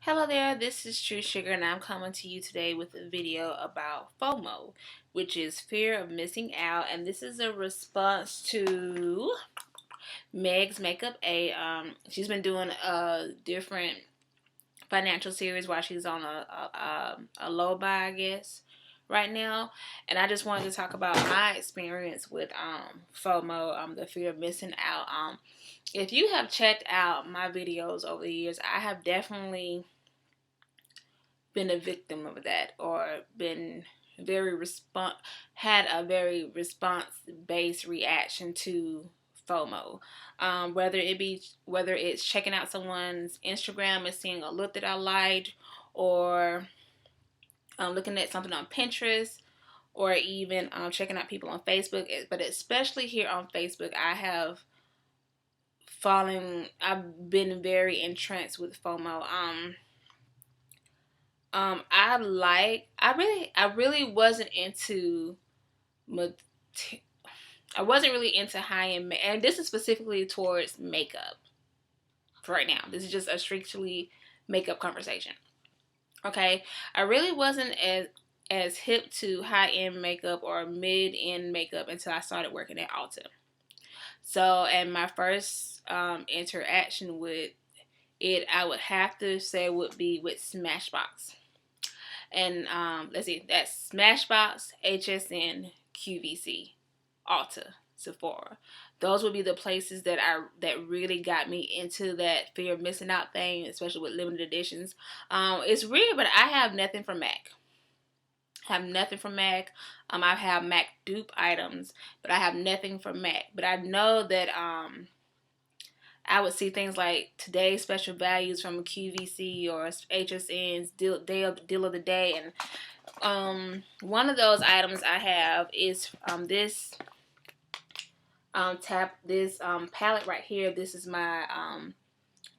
Hello there, this is TrueSugar and I'm coming to you today with a video about FOMO, which is fear of missing out, and this is a response to Meg's Makeup 8. She's been doing a different financial series while she's on a low buy, I guess, right now. And I just wanted to talk about my experience with FOMO, the fear of missing out. If you have checked out my videos over the years, I have definitely been a victim of that, or been had a very response based reaction to FOMO. Whether it's checking out someone's Instagram and seeing a look that I liked, or looking at something on Pinterest, or even checking out people on Facebook. But especially here on Facebook, I've been very entranced with FOMO. I really wasn't into, I wasn't really into high end, and this is specifically towards makeup. For right now, this is just a strictly makeup conversation. Okay, I really wasn't as hip to high end makeup or mid end makeup until I started working at Ulta. So, and my first interaction with it, I would have to say, would be with Smashbox. And let's see, that's Smashbox, HSN, QVC, Ulta, Sephora. Those would be the places that really got me into that fear of missing out thing, especially with limited editions. It's weird, but I have nothing from MAC. I have nothing from MAC. I have MAC dupe items, but I have nothing from MAC. But I know that I would see things like today's special values from QVC or HSN's deal of the day, and one of those items I have is this palette right here. This is my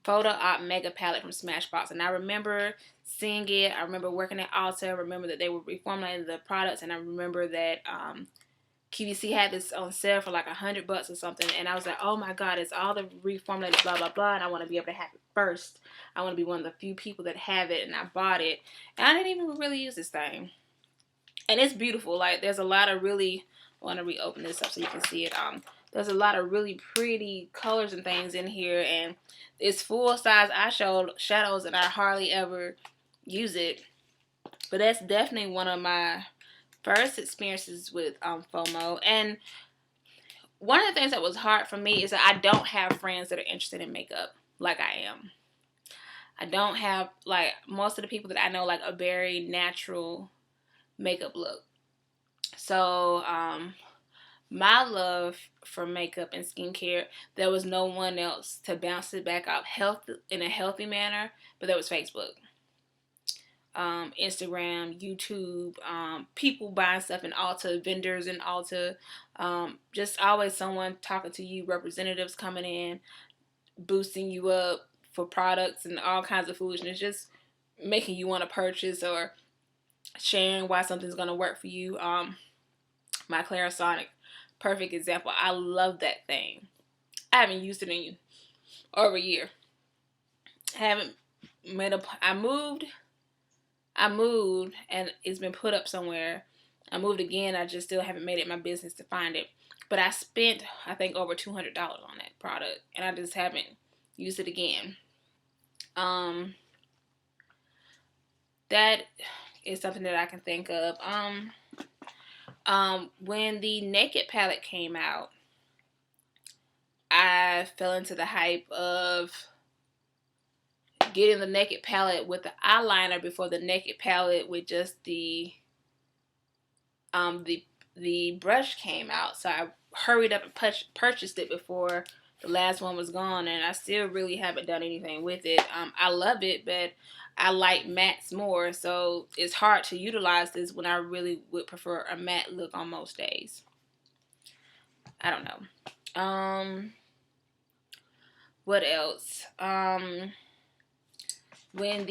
Photo Op Mega palette from Smashbox, and I remember seeing it. I remember working at Ulta. I remember that they were reformulating the products, and I remember that QVC had this on sale for like $100 or something, and I was like, oh my god, it's all the reformulated blah blah blah, and I want to be able to have it first. I want to be one of the few people that have it, and I bought it, and I didn't even really use this thing, and it's beautiful. Like, there's a lot of really, I want to reopen this up so you can see it. There's a lot of really pretty colors and things in here, and it's full size eyeshadows, and I hardly ever use it, but that's definitely one of my first experiences with FOMO. And one of the things that was hard for me is that I don't have friends that are interested in makeup like I am. I don't have, like, most of the people that I know, like, a very natural makeup look. So my love for makeup and skincare, there was no one else to bounce it back off in a healthy manner, but that was Facebook. Instagram, YouTube, people buying stuff in Ulta, vendors in Ulta, just always someone talking to you, representatives coming in, boosting you up for products and all kinds of foolishness, just making you want to purchase or sharing why something's going to work for you. My Clarisonic, perfect example. I love that thing. I haven't used it in over a year. I moved and it's been put up somewhere. I moved again. I just still haven't made it my business to find it. But I spent, I think, over $200 on that product, and I just haven't used it again. That is something that I can think of. When the Naked palette came out, I fell into the hype of getting the Naked palette with the eyeliner before the Naked palette with just the brush came out. So I hurried up and purchased it before the last one was gone, and I still really haven't done anything with it. I love it, but I like mattes more, so it's hard to utilize this when I really would prefer a matte look on most days. I don't know. What else? When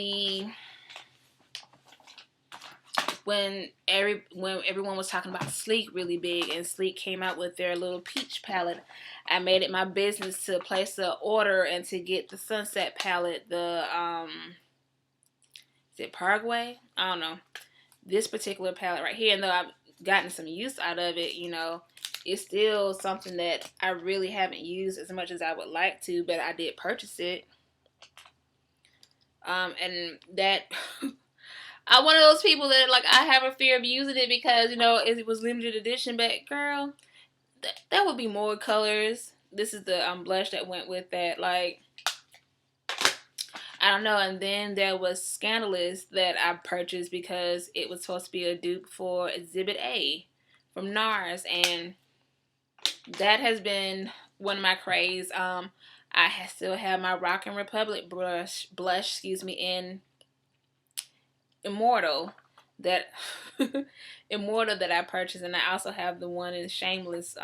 everyone was talking about Sleek really big, and Sleek came out with their little peach palette, I made it my business to place an order and to get the Sunset palette, the is it Paraguay? I don't know. This particular palette right here, and though I've gotten some use out of it, you know, it's still something that I really haven't used as much as I would like to, but I did purchase it. And that I'm one of those people that, like, I have a fear of using it because, you know, it was limited edition, but girl, that would be more colors. This is the blush that went with that. Like, I don't know. And then there was Scandalous that I purchased because it was supposed to be a dupe for Exhibit A from NARS, and that has been one of my craze. I still have my Rockin' Republic blush, in Immortal that Immortal that I purchased, and I also have the one in Shameless.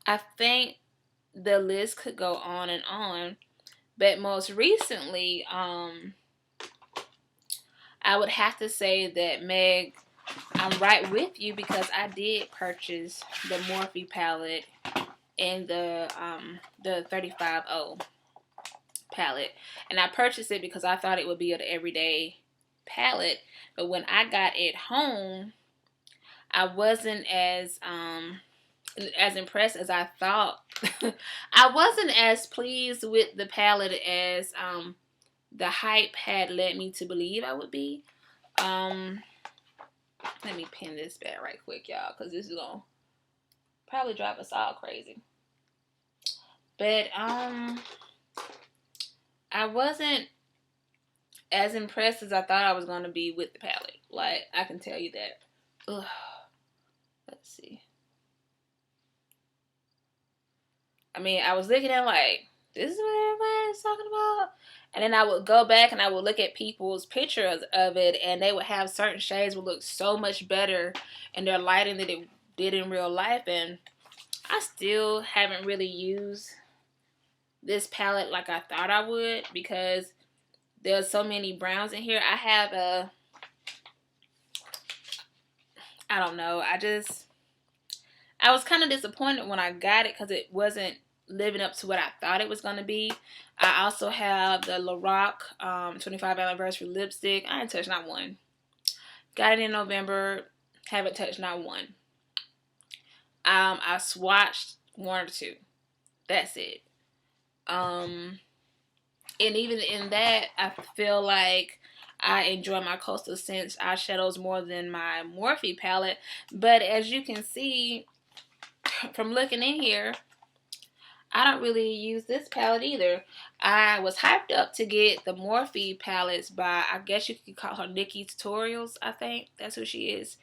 I think the list could go on and on, but most recently, I would have to say that Meg, I'm right with you because I did purchase the Morphe palette and the 35O palette, and I purchased it because I thought it would be an everyday palette, but when I got it home, I wasn't as impressed as I thought. I wasn't as pleased with the palette as the hype had led me to believe I would be. Let me pin this back right quick, y'all, because this is gonna probably drive us all crazy. But I wasn't as impressed as I thought I was gonna be with the palette. Like, I can tell you that. Ugh. Let's see. I mean, I was looking at like, this is what everybody's talking about. And then I would go back and I would look at people's pictures of it, and they would have certain shades would look so much better in their lighting than it did in real life. And I still haven't really used this palette like I thought I would because there's so many browns in here. I have I don't know. I was kind of disappointed when I got it because it wasn't living up to what I thought it was going to be. I also have the Lorac 25th anniversary lipstick. I ain't touched not one. Got it in November. Haven't touched not one. I swatched one or two. That's it. And even in that, I feel like I enjoy my Coastal Scents eyeshadows more than my Morphe palette. But as you can see from looking in here, I don't really use this palette either. I was hyped up to get the Morphe palettes by, I guess you could call her Nikki Tutorials, I think. That's who she is.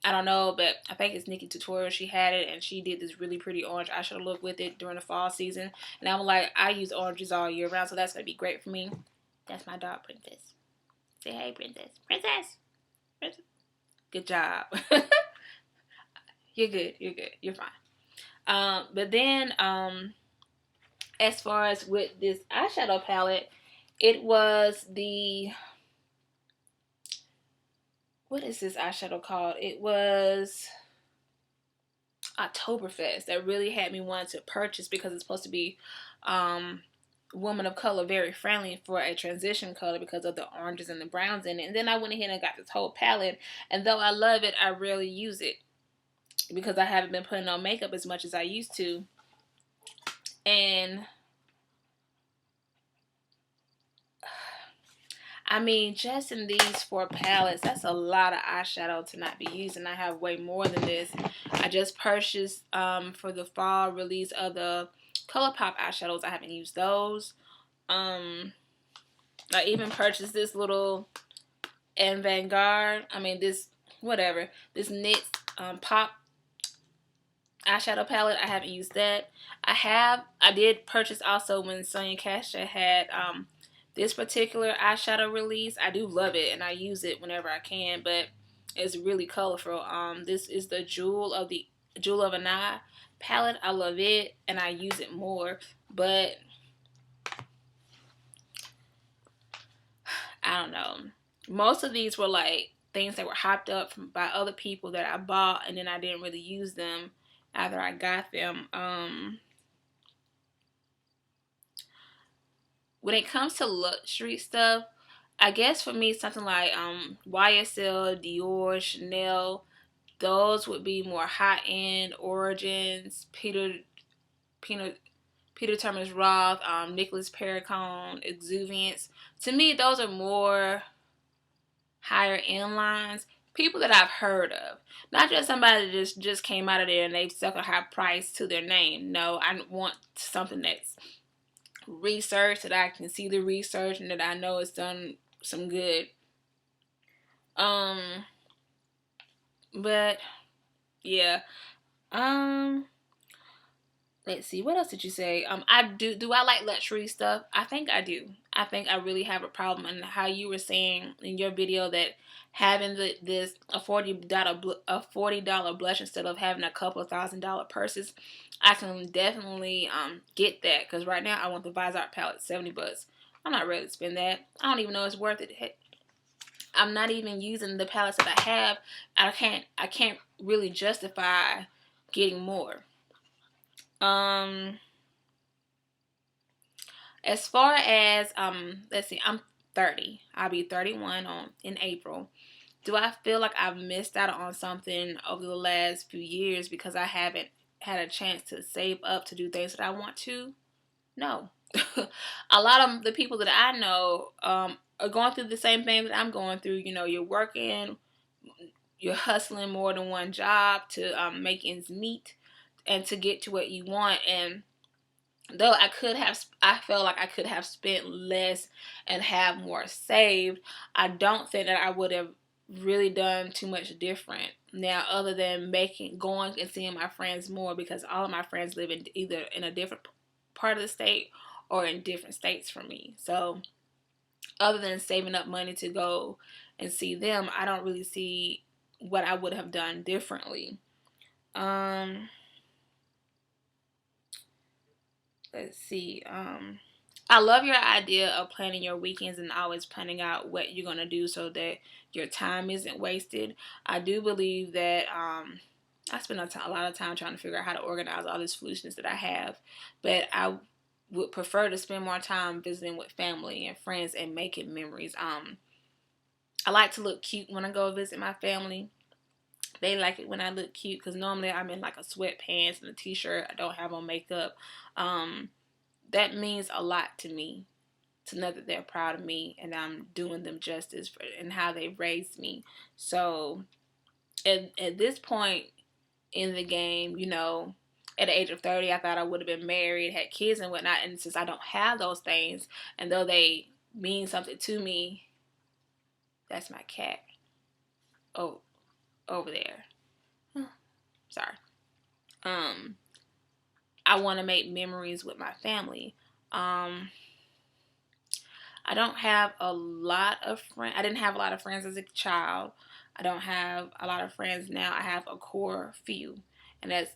I don't know, but I think it's Nikki Tutorials. She had it, and she did this really pretty orange eyeshadow look with it during the fall season. And I'm like, I use oranges all year round, so that's going to be great for me. That's my dog, Princess. Say hey, Princess. Princess! Princess. Good job. You're good. You're good. You're fine. But then, as far as with this eyeshadow palette, it was the, what is this eyeshadow called? It was Oktoberfest that really had me wanting to purchase because it's supposed to be woman of color, very friendly for a transition color because of the oranges and the browns in it. And then I went ahead and got this whole palette, and though I love it, I rarely use it because I haven't been putting on makeup as much as I used to. And I mean, just in these 4 palettes, that's a lot of eyeshadow to not be using. I have way more than this. I just purchased for the fall release of the ColourPop eyeshadows. I haven't used those. I even purchased this little En Vanguard. I mean, this, whatever. This NYX Pop eyeshadow palette. I haven't used that. I did purchase also when Sonia Kashia had this particular eyeshadow release. I do love it, and I use it whenever I can, but it's really colorful. This is the Jewel of an Eye palette. I love it, and I use it more, but I don't know. Most of these were like things that were hyped up by other people that I bought, and then I didn't really use them after I got them. When it comes to luxury stuff, I guess for me, something like YSL, Dior, Chanel, those would be more high end. Origins, Peter, Peter Thomas Roth, Nicholas Perricone, Exuviance. To me, those are more higher end lines. People that I've heard of, not just somebody that just came out of there and they've stuck a high price to their name. No, I want something that's researched, that I can see the research and that I know it's done some good. Um, but yeah. Um, let's see, what else did you say? I do I like luxury stuff? I think I do. I think I really have a problem. And how you were saying in your video that having this a $40 blush instead of having a couple of $1,000 purses, I can definitely get that, because right now I want the Visart palette, $70. I'm not ready to spend that. I don't even know it's worth it. Heck, I'm not even using the palettes that I have. I can't really justify getting more. Um, as far as let's see, I'm 30. I'll be 31 in April. Do I feel like I've missed out on something over the last few years because I haven't had a chance to save up to do things that I want to? No. A lot of the people that I know are going through the same thing that I'm going through. You know, you're working, you're hustling more than one job to make ends meet and to get to what you want. And though I felt like I could have spent less and have more saved, I don't think that I would have really done too much different now, other than going and seeing my friends more, because all of my friends live in either in a different part of the state or in different states from me. So other than saving up money to go and see them, I don't really see what I would have done differently. Let's see. I love your idea of planning your weekends and always planning out what you're gonna do so that your time isn't wasted. I do believe that I spend a lot of time trying to figure out how to organize all this foolishness that I have, but I would prefer to spend more time visiting with family and friends and making memories. I like to look cute when I go visit my family. They like it when I look cute, because normally I'm in like a sweatpants and a t-shirt. I don't have on makeup. Um, that means a lot to me, to know that they're proud of me and I'm doing them justice for and how they raised me. So at this point in the game, you know, at the age of 30, I thought I would have been married, had kids and whatnot. And since I don't have those things, and though they mean something to me, that's my cat. Oh, over there. Sorry. Um, I want to make memories with my family. Um, I don't have a lot of friends. I didn't have a lot of friends as a child. I don't have a lot of friends now. I have a core few, and that's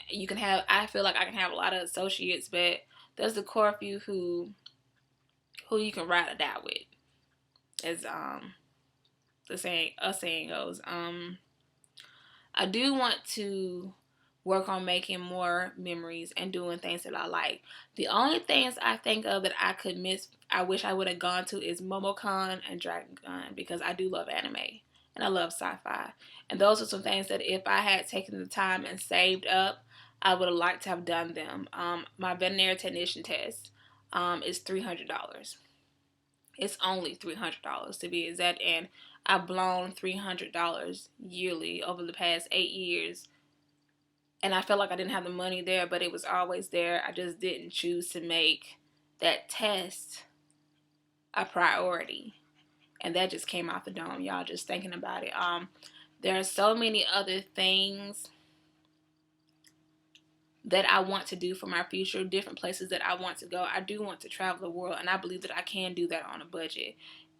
you can have. I feel like I can have a lot of associates, but there's the core few who you can ride or die with, as a saying goes. I do want to work on making more memories and doing things that I like. The only things I think of that I could miss, I wish I would have gone to, is MomoCon and Dragon Con, because I do love anime and I love sci-fi. And those are some things that if I had taken the time and saved up, I would have liked to have done them. My veterinary technician test is $300. It's only $300 to be exact, and I've blown $300 yearly over the past 8 years, and I felt like I didn't have the money there, but it was always there. I just didn't choose to make that test a priority, and that just came out the dome, y'all. Just thinking about it. There are so many other things that I want to do for my future, different places that I want to go. I do want to travel the world, and I believe that I can do that on a budget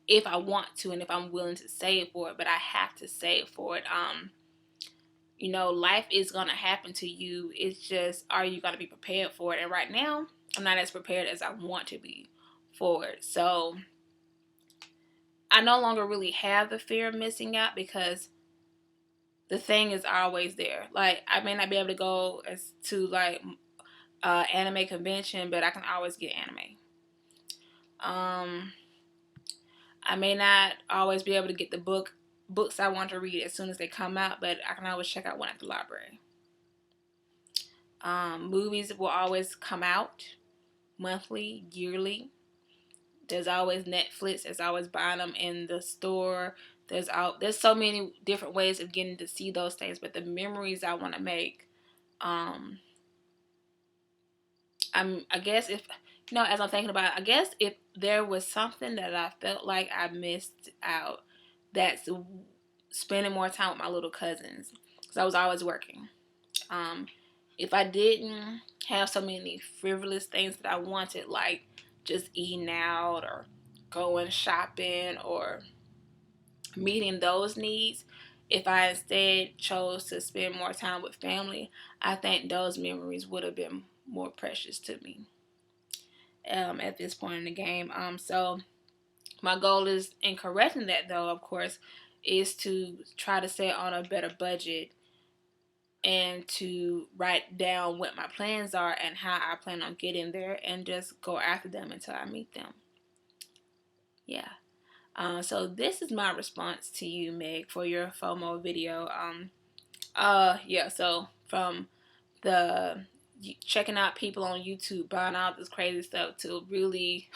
if I want to and if I'm willing to save for it, but I have to save for it. You know, life is going to happen to you. It's just, are you going to be prepared for it? And right now, I'm not as prepared as I want to be for it. So I no longer really have the fear of missing out, because the thing is always there. Like, I may not be able to go to like anime convention, but I can always get anime. I may not always be able to get the books I want to read as soon as they come out, but I can always check out one at the library. Movies will always come out monthly, yearly. There's always Netflix. There's always buying them in the store. There's so many different ways of getting to see those things. But the memories I want to make, I guess if as I'm thinking about it, I guess if there was something that I felt like I missed out, that's spending more time with my little cousins, because I was always working. If I didn't have so many frivolous things that I wanted, like just eating out or going shopping or meeting those needs, if I instead chose to spend more time with family, I think those memories would have been more precious to me at this point in the game. So my goal is, in correcting that though, of course, is to try to set on a better budget and to write down what my plans are and how I plan on getting there, and just go after them until I meet them. Yeah. So this is my response to you, Meg, for your FOMO video. Yeah. So from the checking out people on YouTube buying all this crazy stuff to really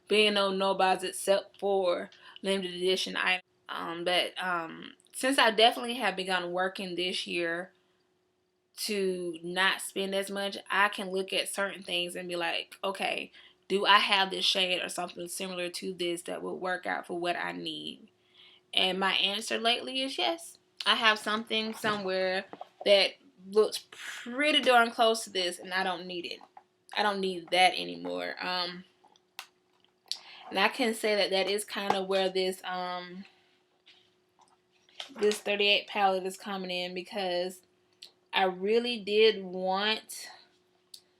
being on no buys except for limited edition items. But since I definitely have begun working this year to not spend as much, I can look at certain things and be like, okay, do I have this shade or something similar to this that would work out for what I need? And my answer lately is yes. I have something somewhere that looks pretty darn close to this, and I don't need it. I don't need that anymore. And I can say that that is kind of where this 38 palette is coming in, because I really did want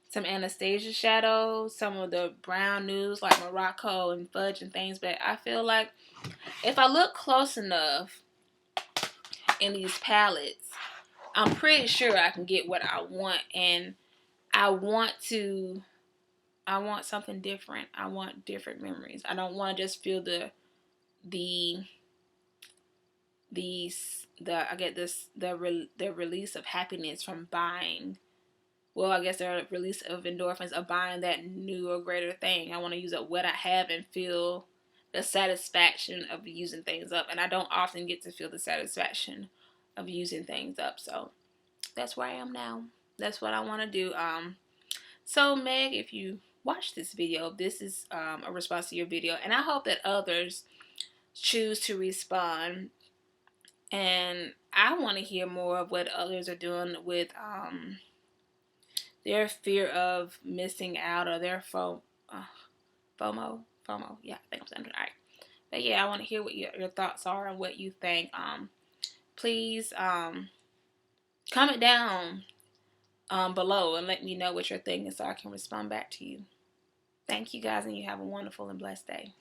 some Anastasia shadows, some of the brown nudes like Morocco and Fudge and things, but I feel like if I look close enough in these palettes, I'm pretty sure I can get what I want. And I want something different. I want different memories. I don't want to just feel the release of happiness from buying. Well, I guess the release of endorphins of buying that new or greater thing. I want to use up what I have and feel the satisfaction of using things up. And I don't often get to feel the satisfaction of using things up. So that's where I am now. That's what I want to do. So Meg, if you watch this video, this is a response to your video. And I hope that others choose to respond. And I want to hear more of what others are doing with their fear of missing out, or their FOMO. Yeah, I think I'm saying it right. But yeah, I want to hear what your thoughts are and what you think. Please comment down below and let me know what you're thinking so I can respond back to you. Thank you guys, and you have a wonderful and blessed day.